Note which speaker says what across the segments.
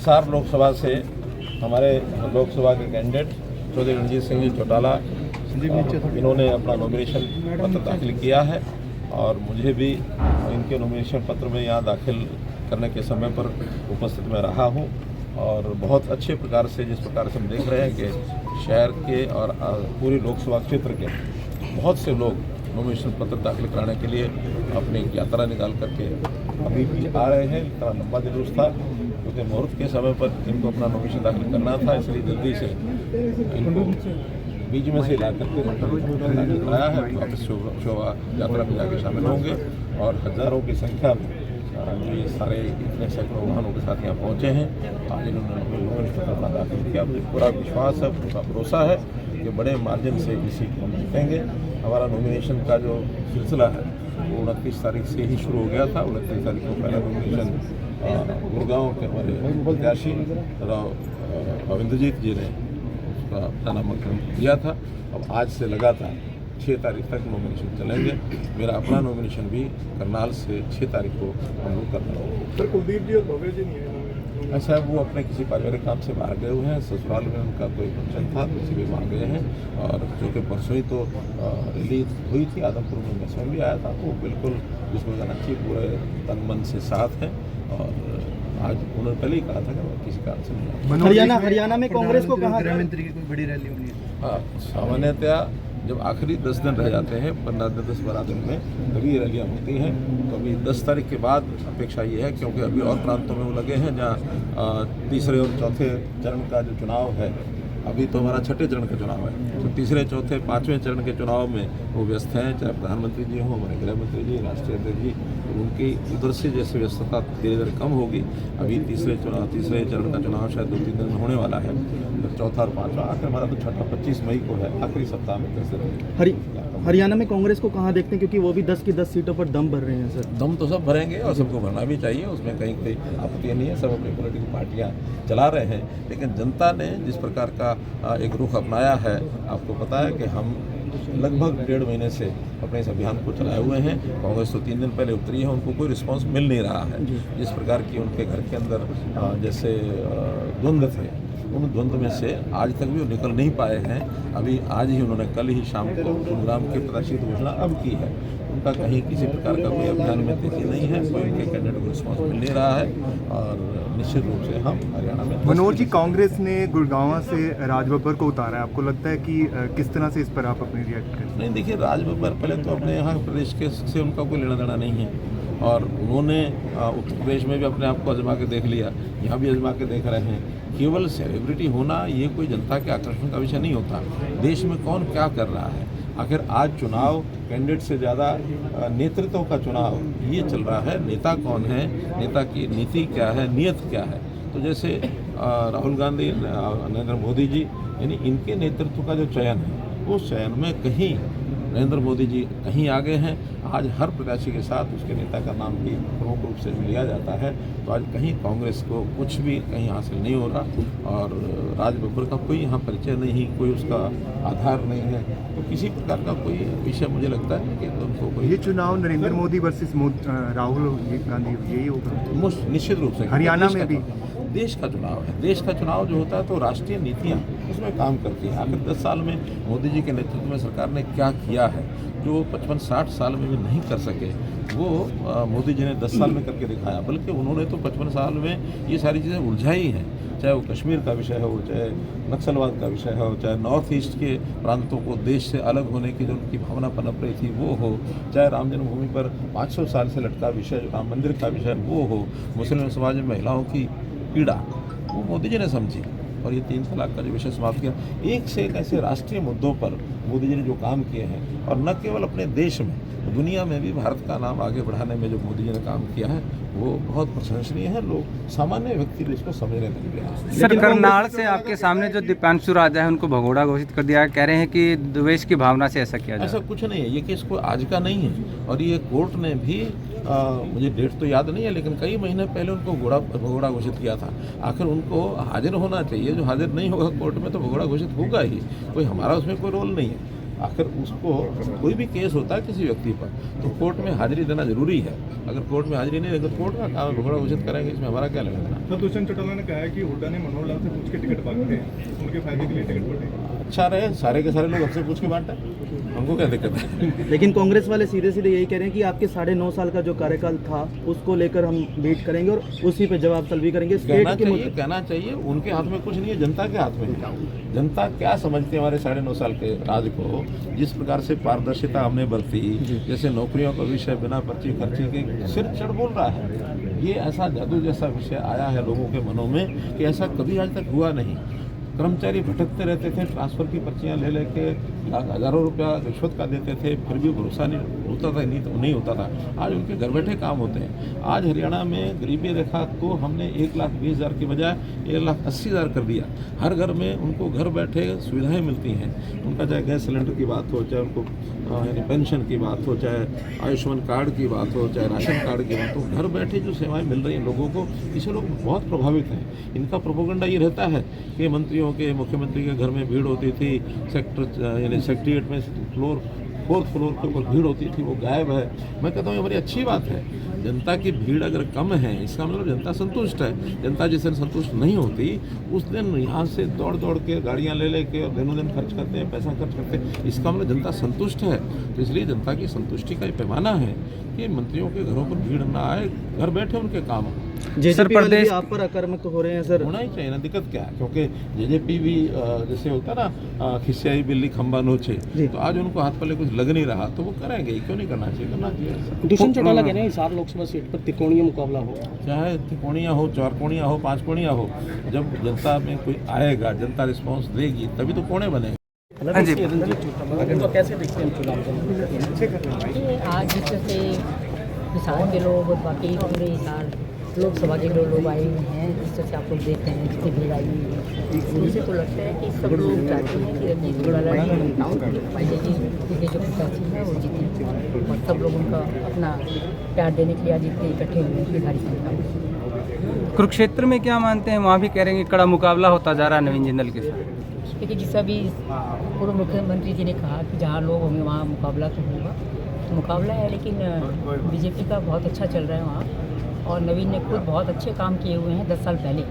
Speaker 1: हिसार लोकसभा से हमारे लोकसभा के कैंडिडेट चौधरी रणजीत सिंह जी चौटाला इन्होंने अपना नॉमिनेशन पत्र दाखिल किया है और मुझे भी इनके नॉमिनेशन पत्र में यहाँ दाखिल करने के समय पर उपस्थित मैं रहा हूँ और बहुत अच्छे प्रकार से जिस प्रकार से हम देख रहे हैं कि शहर के और पूरी लोकसभा क्षेत्र के बहुत से लोग नॉमिनेशन पत्र दाखिल कराने के लिए अपनी यात्रा निकाल करके अभी भी आ रहे हैं। इतना लंबा जुलूस था क्योंकि मुहूर्त के समय पर इनको अपना नॉमिनेशन दाखिल करना था, इसलिए जल्दी से इनको बीच में से ला करके दाखिल कराया है। वापस शोभा यात्रा में जाकर शामिल होंगे और हज़ारों की संख्या में ये सारे इतने सैकड़ों वाहनों के साथ यहाँ पहुँचे हैं। आज इन्होंने नॉमिनेशन पत्र अपना दाखिल किया। मुझे पूरा विश्वास है, पूरा भरोसा है कि बड़े मार्जिन से इस सीट को हम जीतेंगे। हमारा नॉमिनेशन का जो सिलसिला है वो 29 तारीख से ही शुरू हो गया था। 29 तारीख को पहला नॉमिनेशन गुड़गांव के हमारे प्रत्याशी रविंद्रजीत जी ने उसका नामांकन दिया था। अब आज से लगातार 6 तारीख तक नॉमिनेशन चलेंगे। मेरा अपना नॉमिनेशन भी करनाल से 6 तारीख को हम लोग करना होगा।
Speaker 2: सर कुलदीप जी और भव्य जी नहीं है।
Speaker 1: ऐसा वो अपने किसी पारिवारिक काम से बाहर गए हुए हैं। ससुराल में उनका कोई फंक्शन था तो इसी में वहाँ गए हैं और जो कि परसों ही तो रिलीज हुई थी आदमपुर में, मैं भी आया था। वो बिल्कुल जिसमें गनाची पूरे तन मन से साथ हैं और आज उन्होंने पहले ही कहा था कि मैं किसी कारण से नहीं।
Speaker 3: हरियाणा में कांग्रेस को कहा
Speaker 2: गृह मंत्री की कोई बड़ी रैली होनी है?
Speaker 1: हाँ, सामान्यतया जब आखिरी 10 दिन रह जाते हैं 15-10-12 दिन में तभी ये रैलियाँ होती हैं। तो अभी 10 तारीख के बाद अपेक्षा ये है क्योंकि अभी और प्रांतों में वो लगे हैं जहाँ तीसरे और चौथे चरण का जो चुनाव है, अभी तो हमारा छठे चरण का चुनाव है, तो तीसरे चौथे पाँचवें चरण के चुनाव में वो व्यस्त हैं। चाहे प्रधानमंत्री जी हों, हमारे गृह मंत्री जी, राष्ट्रीय अध्यक्ष जी, तो उनकी उधर से जैसे व्यस्तता धीरे धीरे कम होगी। अभी तीसरे चरण का चुनाव शायद 2-3 दिन में होने वाला है, तो चौथा और पाँचवा आखिर हमारा तो छठा 25 मई को है, आखिरी सप्ताह में 10 दिन।
Speaker 3: हरियाणा में कांग्रेस को कहाँ देखते हैं, क्योंकि वो भी 10 की 10 सीटों पर दम भर रहे हैं सर?
Speaker 1: दम तो सब भरेंगे और सबको भरना भी चाहिए, उसमें कहीं कोई आपत्ति नहीं है। सब अपनी पॉलिटिकल पार्टियां चला रहे हैं, लेकिन जनता ने जिस प्रकार का एक रुख अपनाया है, आपको पता है कि हम लगभग 1.5 महीने से अपने इस अभियान को चलाए हुए हैं। कांग्रेस तो 3 दिन पहले उतरी है, उनको कोई रिस्पांस मिल नहीं रहा है। जिस प्रकार की उनके घर के अंदर जैसे द्वंद्व थे, उन द्वंद्व में से आज तक भी वो निकल नहीं पाए हैं। अभी आज ही उन्होंने कल ही शाम को गुरुग्राम की प्रत्याशी घोषणा अब की है। उनका कहीं किसी प्रकार का कोई अभियान में तेजी नहीं है, कोई उनके कैंडिडेट को रिस्पॉन्स मिल नहीं रहा है और निश्चित रूप से हम हरियाणा में।
Speaker 2: मनोज जी, कांग्रेस ने गुड़गांव से राजबब्बर को उतारा है, आपको लगता है कि किस तरह से इस पर आप अपनी रिएक्ट करें?
Speaker 1: नहीं, देखिए, राजबब्बर पहले तो अपने यहाँ प्रदेश के से उनका कोई लेना देना नहीं है और उन्होंने उत्तर प्रदेश में भी अपने आप को आजमा के देख लिया, यहाँ भी आजमा के देख रहे हैं। केवल सेलिब्रिटी होना ये कोई जनता के आकर्षण का विषय नहीं होता। देश में कौन क्या कर रहा है, आखिर आज चुनाव कैंडिडेट से ज़्यादा नेतृत्व का चुनाव ये चल रहा है। नेता कौन है, नेता की नीति क्या है, नीयत क्या है। तो जैसे राहुल गांधी, नरेंद्र मोदी जी, यानी इनके नेतृत्व का जो चयन है, उस चयन में कहीं नरेंद्र मोदी जी कहीं आगे हैं। आज हर प्रत्याशी के साथ उसके नेता का नाम भी प्रमुख रूप से लिया जाता है। तो आज कहीं कांग्रेस को कुछ भी कहीं हासिल नहीं हो रहा और राजबब्बर का कोई यहाँ परिचय नहीं, कोई उसका आधार नहीं है। तो किसी प्रकार का कोई विषय मुझे लगता है कि तो उनको कोई
Speaker 2: ये चुनाव नरेंद्र मोदी वर्सेस राहुल गांधी यही होगा
Speaker 1: निश्चित रूप से।
Speaker 2: हरियाणा में भी
Speaker 1: देश का चुनाव है। देश का चुनाव जो होता है तो राष्ट्रीय नीतियाँ उसमें काम करती हैं। आखिर 10 साल में मोदी जी के नेतृत्व में सरकार ने क्या किया है जो 55-60 साल में भी नहीं कर सके, वो मोदी जी ने 10 साल में करके दिखाया। बल्कि उन्होंने तो 55 साल में ये सारी चीज़ें उलझाई हैं, चाहे वो कश्मीर का विषय हो, चाहे नक्सलवाद का विषय हो, चाहे नॉर्थ ईस्ट के प्रांतों को देश से अलग होने की जो उनकी भावना पनप रही थी वो हो, चाहे राम जन्मभूमि पर 500 साल से लटका विषय राम मंदिर का विषय वो हो, मुस्लिम समाज में महिलाओं की पीड़ा वो मोदी जी ने समझी और ये 3 तलाक का जो विषय समाप्त किया। एक से एक ऐसे राष्ट्रीय मुद्दों पर मोदी जी ने जो काम किए हैं और न केवल अपने देश में, दुनिया में भी भारत का नाम आगे बढ़ाने में जो मोदी जी ने काम किया है वो बहुत प्रशंसनीय है। लोग सामान्य व्यक्ति इसको समझने लग गए हैं।
Speaker 4: सर, करनाल से आपके सामने जो दीपांशु राजा है उनको भगोड़ा घोषित कर दिया है, कह रहे हैं कि द्वेष की भावना से ऐसा किया जाए।
Speaker 1: ऐसा कुछ नहीं है, ये केस कोई आज का नहीं है और ये कोर्ट ने भी मुझे डेट तो याद नहीं है लेकिन कई महीने पहले उनको भगोड़ा घोषित किया था। आखिर उनको हाजिर होना चाहिए, जो हाजिर नहीं होगा कोर्ट में तो भगोड़ा घोषित होगा ही, कोई हमारा उसमें कोई रोल नहीं है। आखिर उसको कोई भी केस होता है किसी व्यक्ति पर तो कोर्ट में हाजिरी देना जरूरी है। अगर कोर्ट में हाजिरी नहीं देगा तो कोर्ट का काम भगोड़ा घोषित करेंगे, इसमें हमारा क्या लगेगा।
Speaker 2: सर दुष्यंत चौटाला ने कहा है कि हुड्डा ने मनोहर लाल से पूछ के टिकट बांटे हैं, उनके फायदे के लिए टिकट बांटे।
Speaker 1: अच्छा रहे, सारे के सारे लोग हमसे पूछ के बांटे, हमको क्या दिक्कत है।
Speaker 3: लेकिन कांग्रेस वाले सीधे सीधे यही कह रहे हैं कि आपके 9.5 साल का जो कार्यकाल था उसको लेकर हम वेट करेंगे और उसी पे जवाब तलबी करेंगे।
Speaker 1: कहना चाहिए उनके हाथ में कुछ नहीं है, जनता के हाथ में है। जनता क्या समझती है हमारे 9.5 साल के राज को, जिस प्रकार से पारदर्शिता हमने बरती, जैसे नौकरियों का विषय बिना पर्ची खर्ची के सिर चढ़ बोल रहा है। ये ऐसा जादू जैसा विषय आया है लोगों के मनों में कि ऐसा कभी आज तक हुआ नहीं। कर्मचारी भटकते रहते थे, ट्रांसफ़र की पर्चियां ले लेके हज़ारों रुपया रिश्वत का देते थे, फिर भी भरोसा नहीं होता था, नहीं होता था। आज उनके घर बैठे काम होते हैं। आज हरियाणा में गरीबी रेखा को हमने 1,20,000 की बजाय 1,80,000 कर दिया। हर घर में उनको घर बैठे सुविधाएं मिलती हैं। उनका चाहे गैस सिलेंडर की बात हो, चाहे उनको यानी पेंशन की बात हो, चाहे आयुष्मान कार्ड की बात हो, चाहे राशन कार्ड की बात हो, घर बैठे जो सेवाएं मिल रही हैं लोगों को, इससे लोग बहुत प्रभावित हैं। इनका प्रोपेगेंडा ये रहता है कि मंत्रियों के, मुख्यमंत्री के घर में भीड़ होती थी, सेक्टर यानी सेक्रेटरीट में 4th फ्लोर के ऊपर भीड़ होती थी, वो गायब है। मैं कहता हूँ ये बड़ी अच्छी बात है। जनता की भीड़ अगर कम है इसका मतलब जनता संतुष्ट है। जनता जिस दिन संतुष्ट नहीं होती उस दिन यहाँ से दौड़ दौड़ के गाड़ियाँ ले लेके और दिनों दिन खर्च करते हैं, पैसा खर्च करते हैं। इसका मतलब जनता संतुष्ट है। तो इसलिए जनता की संतुष्टि का ये पैमाना है कि मंत्रियों के घरों पर भीड़ ना आए, घर बैठे उनके काम हो।
Speaker 3: जेजेपी वाले भी आप पर आक्रामक तो हो रहे हैं सर।
Speaker 1: होना ही चाहिए ना, दिक्कत क्या है, क्योंकि जेजेपी भी जैसे होता है ना खिसियाई बिल्ली खंबा नोचे, तो आज उनको हाथ पल्ले कुछ लग नहीं रहा तो वो करेंगे। क्यों नहीं करना चाहिए, करना चाहिए।
Speaker 3: दुष्यंत चौटाला कह रहे हैं हिसार लोकसभा सीट पर त्रिकोणीय मुकाबला हो,
Speaker 1: चाहे त्रिकोणीय हो, 4 कोणीय हो, 5 कोणीय हो, जब जनता में कोई आएगा, जनता रिस्पॉन्स देगी तभी तो कोने बनेंगे।
Speaker 4: हाँ जी,
Speaker 3: तो कैसे देखते हैं चुनाव?
Speaker 5: आज जैसे हिसार के लोग और बाकी पूरे हिसार लोकसभा के लोग आए हुए हैं, जिस तरह से आप लोग देखते हैं जितनी भीड़ आई हुई है, मुझे तो लगता है कि सब लोग चाहते हैं कि रणजीत चौटाला जी पहले जी के जो प्रत्याशी हैं वो जीते और सब लोग उनका अपना प्यार देने के लिए आज इतने इकट्ठे हुए हैं भारी संख्या में।
Speaker 4: कुरुक्षेत्र में क्या मानते हैं, वहाँ भी कह रहे हैं कि कड़ा मुकाबला होता जा रहा है नवीन जिंदल के साथ।
Speaker 5: क्योंकि जिस अभी पूर्व मुख्यमंत्री जी ने कहा कि जहाँ लोग होंगे वहाँ मुकाबला तो होगा, तो मुकाबला है। लेकिन बीजेपी का बहुत अच्छा चल रहा है वहाँ और नवीन ने खुद बहुत अच्छे काम किए हुए हैं। 10 साल पहले,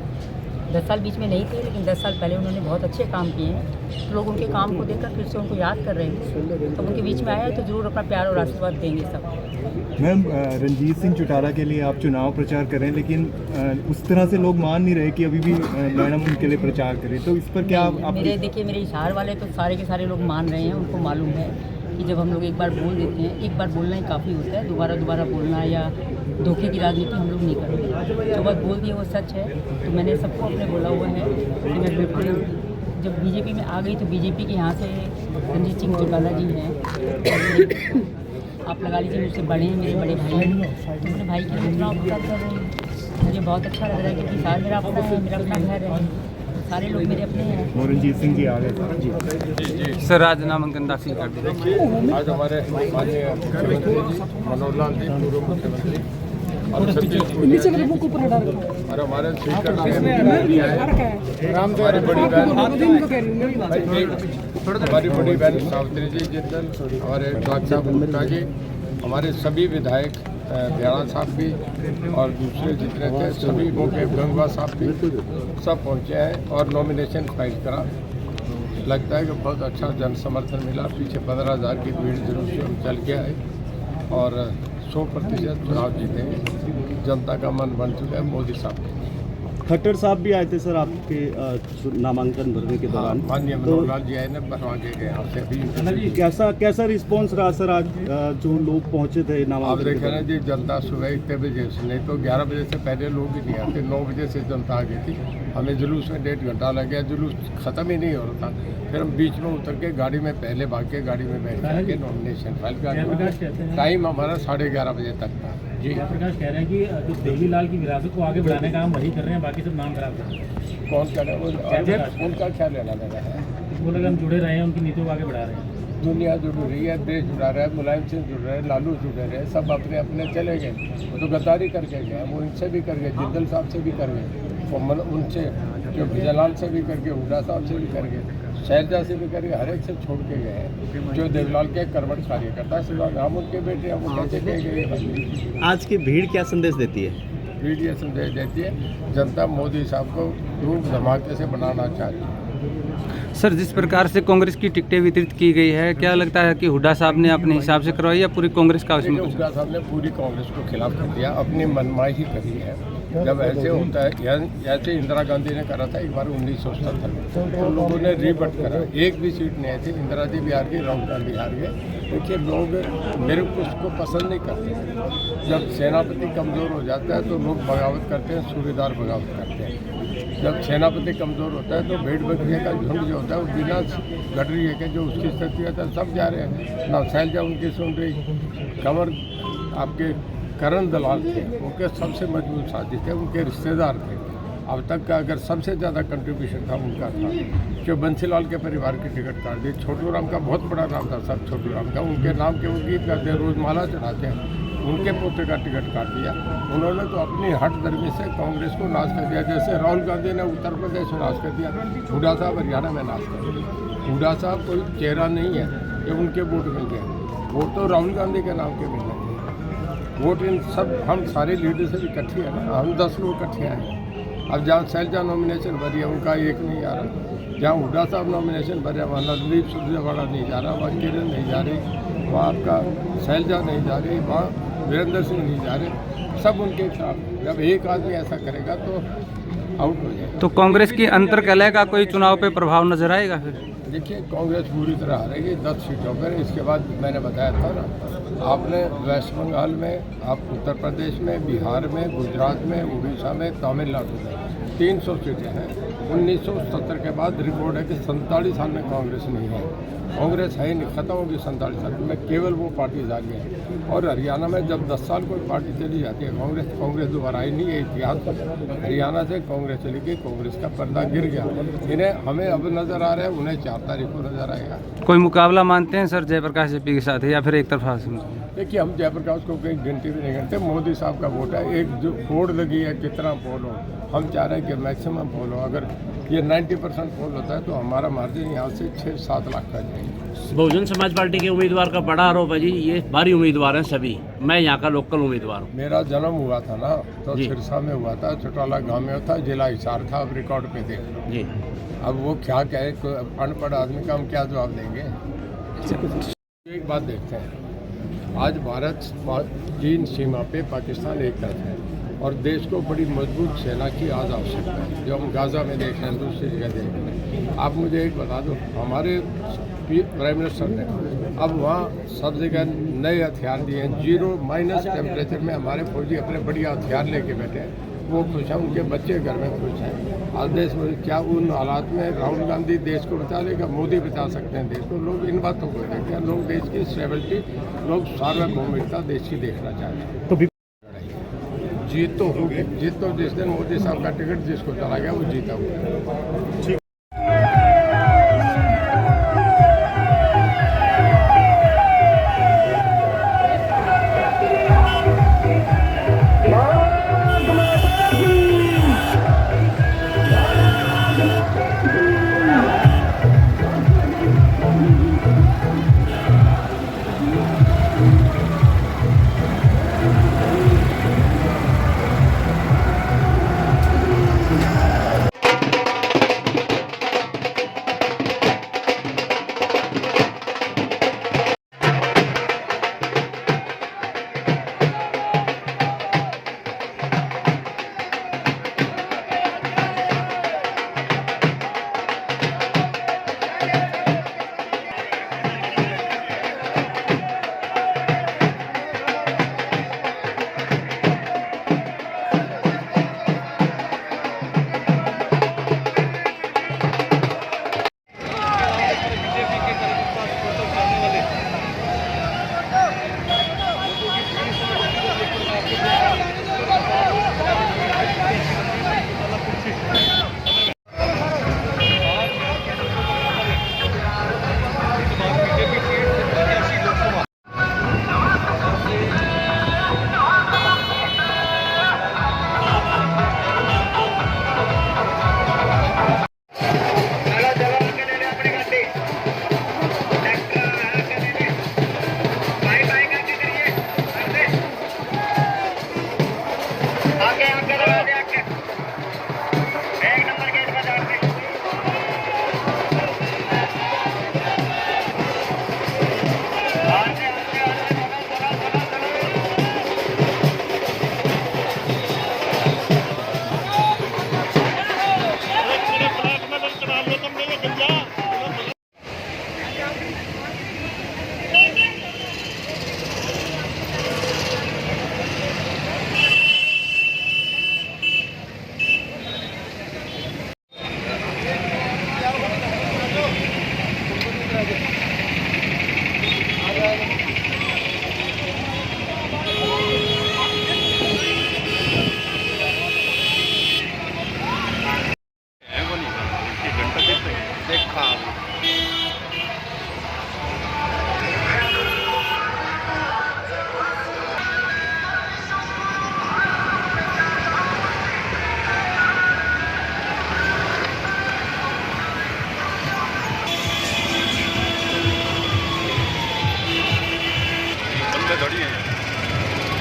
Speaker 5: 10 साल बीच में नहीं थे लेकिन 10 साल पहले उन्होंने बहुत अच्छे काम किए हैं। तो लोग उनके काम को देखकर फिर से उनको याद कर रहे हैं। तो उनके बीच में आया तो ज़रूर अपना प्यार और आशीर्वाद देंगे सब।
Speaker 2: मैम रणजीत सिंह चौटाला के लिए आप चुनाव प्रचार कर रहे हैं, लेकिन उस तरह से लोग मान नहीं रहे कि अभी भी मैडम उनके लिए प्रचार करें, तो इस पर क्या आप?
Speaker 5: मेरे हिसार वाले तो सारे के सारे लोग मान रहे हैं। उनको मालूम है कि जब हम लोग एक बार बोल देते हैं, एक बार बोलना ही काफ़ी होता है, दोबारा बोलना या धोखे की राजनीति हम लोग नहीं करेंगे। जो बात बोल दी है वो सच है। तो मैंने सबको अपने बोला हुआ है कि मैं बिल्कुल जब बीजेपी में आ गई तो बीजेपी के यहाँ से रणजीत सिंह चौटाला जी हैं, आप लगा लीजिए मुझसे बड़े हैं, मेरे बड़े भाई हैं, तो मेरे भाई के लिए चुनाव प्रचार कर रहे हैं। मुझे बहुत अच्छा लग रहा है क्योंकि सारे मेरा अपना है, मेरा अपना घर है, सारे लोग मेरे अपने हैं।
Speaker 2: रणजीत सिंह जी आ गए
Speaker 4: सर आज नामांकन दाखिल कर दिया।
Speaker 6: आज हमारे माननीय मुख्यमंत्री मनोहर लाल जी पूर्व मुख्यमंत्री और हमारे स्पीकर हमारी बड़ी बहन सावित्री जी जिंदल, हमारे डॉक्टर साहब गुप्ता जी, हमारे सभी विधायक दयाला साहब भी और दूसरे जितने थे सभी मौके गंगवा साहब भी सब पहुँचे हैं और नॉमिनेशन फाइल करा। लगता है कि बहुत अच्छा जन समर्थन मिला। पीछे 15,000 की भीड़ जरूर से हम चल के आए और 100% चुनाव जीते। जनता का मन बन चुका है मोदी साहब।
Speaker 3: खट्टर साहब भी आए थे सर आपके नामांकन भरने के दौरान।
Speaker 6: माननीय मनोहर लाल जी आए ने बनवा के गए यहाँ से अभी।
Speaker 3: कैसा रिस्पांस रहा सर आज जो लोग पहुंचे थे
Speaker 6: आप
Speaker 3: नामांकन?
Speaker 6: देखें ना जी, जनता सुबह इतने बजे से, नहीं तो 11 बजे से पहले लोग ही नहीं आते। 9 बजे से जनता आ गई थी। हमें जुलूस में 1.5 घंटा लग गया, जुलूस ख़त्म ही नहीं हो रहा था। फिर हम बीच में उतर के गाड़ी में पहले भाग के गाड़ी में बैठ के नॉमिनेशन फाइल कर। टाइम हमारा 11:30 बजे तक था जी।
Speaker 7: प्रकाश कह रहे हैं कि जो देवीलाल की विरासत को आगे बढ़ाने का हम वही कर रहे हैं, बाकी सब नाम खराब कर रहे हैं।
Speaker 6: कौन कह रहे हैं? उनका क्या लेना देना है?
Speaker 7: वो लोग हम जुड़े रहे हैं, उनकी नीतियों को आगे बढ़ा रहे हैं।
Speaker 6: दुनिया जुड़ रही है, देश जुड़ा रहा है, मुलायम सिंह जुड़ रहे हैं, लालू जुड़े रहे, सब अपने अपने चले गए। वो तो गद्दारी करके गए, वो इनसे भी कर गए, जिंदल साहब से भी कर गए, उनसे जो विजयलाल से भी कर गए, हुड्डा साहब से भी कर गए। शैलजा से भी करिए, हर एक से छोड़ के गए हैं। जो देवलाल के कर्मठ कार्यकर्ता शिवराज, हम उनके बेटे हैं, वो कैसे कह गए?
Speaker 3: आज की भीड़ क्या संदेश देती है?
Speaker 6: मीडिया संदेश देती है, जनता मोदी साहब को धूम धमाके से बनाना चाहती है।
Speaker 4: सर, जिस प्रकार से कांग्रेस की टिकटें वितरित की गई है, क्या लगता है कि हुड्डा साहब ने अपने हिसाब से करवाई या पूरी कांग्रेस का उसमें?
Speaker 6: हुड्डा साहब ने पूरी कांग्रेस को खिलाफ कर दिया, अपनी मनमाई ही करी है। जब ऐसे होता है, ऐसे इंदिरा गांधी ने करा था एक बार 1977 में, तो लोगों ने रिबट करा, एक भी सीट नहीं आई थी। इंदिरा जी भी हार गई, राहुल गांधी हार गए। देखिए, लोग मेरे को उसको पसंद नहीं करते। जब सेनापति कमज़ोर हो जाता है तो लोग बगावत करते हैं, सूबेदार बगावत करते हैं। जब सेनापति कमज़ोर होता है तो भेड़ बकरियों का झुंड जो होता है वो बिना घट रही है कि जो उसकी स्थिति होता है सब जा रहे हैं। ना शैलजा उनकी सुन रही, कंवर आपके करण दलाल थे, उनके सबसे मजबूत साथी थे, उनके रिश्तेदार थे। अब तक का अगर सबसे ज़्यादा कंट्रीब्यूशन था उनका था, जो बंसीलाल के परिवार की टिकट काट दी। छोटू राम का बहुत बड़ा नाम था सर, छोटू राम का, उनके नाम के वो गीत गाते हैं, रोज़ माला चढ़ाते हैं। उनके पोते का टिकट काट दिया उन्होंने, तो अपनी हट धर्मी से कांग्रेस को नाश कर दिया। जैसे राहुल गांधी ने उत्तर प्रदेश में नाश कर दिया, हुड्डा साहब हरियाणा में नाश कर दिया। हुड्डा साहब कोई चेहरा नहीं है कि उनके वोट मिल गए, वोट तो राहुल गांधी के नाम के मिल गए। वोट इन सब हम सारे लीडर से इकट्ठे हैं ना, हम 10 लोग इकट्ठे आए। अब जहाँ शैलजा नॉमिनेशन भरी है उनका एक नहीं आ रहा, जहाँ हुड्डा साहब नॉमिनेशन भरे वहाँ नवदीप सुरजेवाला नहीं जा रहा, वहाँ किरण नहीं जा रही, वहाँ आपका शैलजा नहीं जा रही, वहाँ वीरेंद्र सिंह नहीं जा रहे, सब उनके खिलाफ। जब एक आदमी ऐसा करेगा तो आउट हो जाएगा।
Speaker 4: तो कांग्रेस की अंतर्कलह का कोई चुनाव पे प्रभाव नजर आएगा फिर?
Speaker 6: देखिए, कांग्रेस पूरी तरह हारेगी 10 सीटों पर। इसके बाद मैंने बताया था ना, आपने वेस्ट बंगाल में, आप उत्तर प्रदेश में, बिहार में, गुजरात में, उड़ीसा में, तमिलनाडु में 300 सीटें हैं। 1970 के बाद रिपोर्ट है कि 47 साल में कांग्रेस नहीं है, कांग्रेस है ही नहीं, खत्म होगी 47 साल में, केवल वो पार्टी आ गई है। और हरियाणा में जब 10 साल कोई पार्टी चली जाती है, कांग्रेस दोबारा आई नहीं है। इतिहास हरियाणा से कांग्रेस चली गई, कांग्रेस का पर्दा गिर गया। इन्हें हमें अब नजर आ रहा है, उन्हें 4 तारीख को नजर आएगा।
Speaker 4: कोई मुकाबला मानते हैं सर जयप्रकाश जेपी के साथ या फिर एक तरफा?
Speaker 6: देखिए, हम जयप्रकाश को कहीं गिनती भी नहीं करते। मोदी साहब का वोट है, एक जो होड़ लगी है, कितना पोल हो, हम चाह रहे हैं कि मैक्सिमम पोल हो। अगर ये 90% पोल होता है तो हमारा मार्जिन यहाँ से 6-7 लाख का जाएंगे।
Speaker 8: बहुजन समाज पार्टी के उम्मीदवार का बड़ा आरोप है जी, ये भारी उम्मीदवार हैं सभी, मैं यहाँ का लोकल उम्मीदवार हूँ।
Speaker 6: मेरा जन्म हुआ था ना तो सिरसा में हुआ था, चौटाला गांव में था, जिला हिसार था। अब रिकॉर्ड पे देख लो
Speaker 8: जी।
Speaker 6: अब वो क्या कहे, अनपढ़ आदमी का हम क्या जवाब देंगे। एक बात देखते हैं, आज भारत चीन सीमा पे पाकिस्तान एक तरफ है और देश को बड़ी मजबूत सेना की आज आवश्यकता है, जो हम गाजा में देख रहे हैं, दूसरी जगह देख रहे हैं। आप मुझे एक बता दो, हमारे प्राइम मिनिस्टर ने अब वहाँ सब जगह नए हथियार दिए हैं, 0- टेम्परेचर में हमारे फौजी अपने बढ़िया हथियार लेके बैठे हैं, वो खुश हैं, उनके बच्चे घर में खुश हैं। आज देश में क्या उन हालात में राहुल गांधी देश को बचा लेगा? मोदी बचा सकते हैं देश को। लोग इन बातों को देखते हैं, लोग देश की स्टेबिलिटी, लोग सार्वभौमिकता देश की देखना चाहते हैं।
Speaker 2: तो
Speaker 6: जीत तो होगी, जीत तो जिस दिन मोदी साहब का टिकट जिसको चला गया वो जीता हुआ।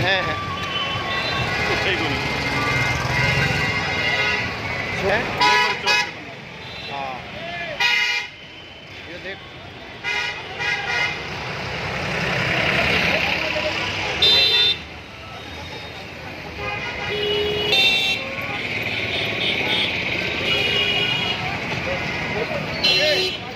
Speaker 9: হ্যাঁ হ্যাঁ হ্যাঁ हाँ ये देख
Speaker 6: ये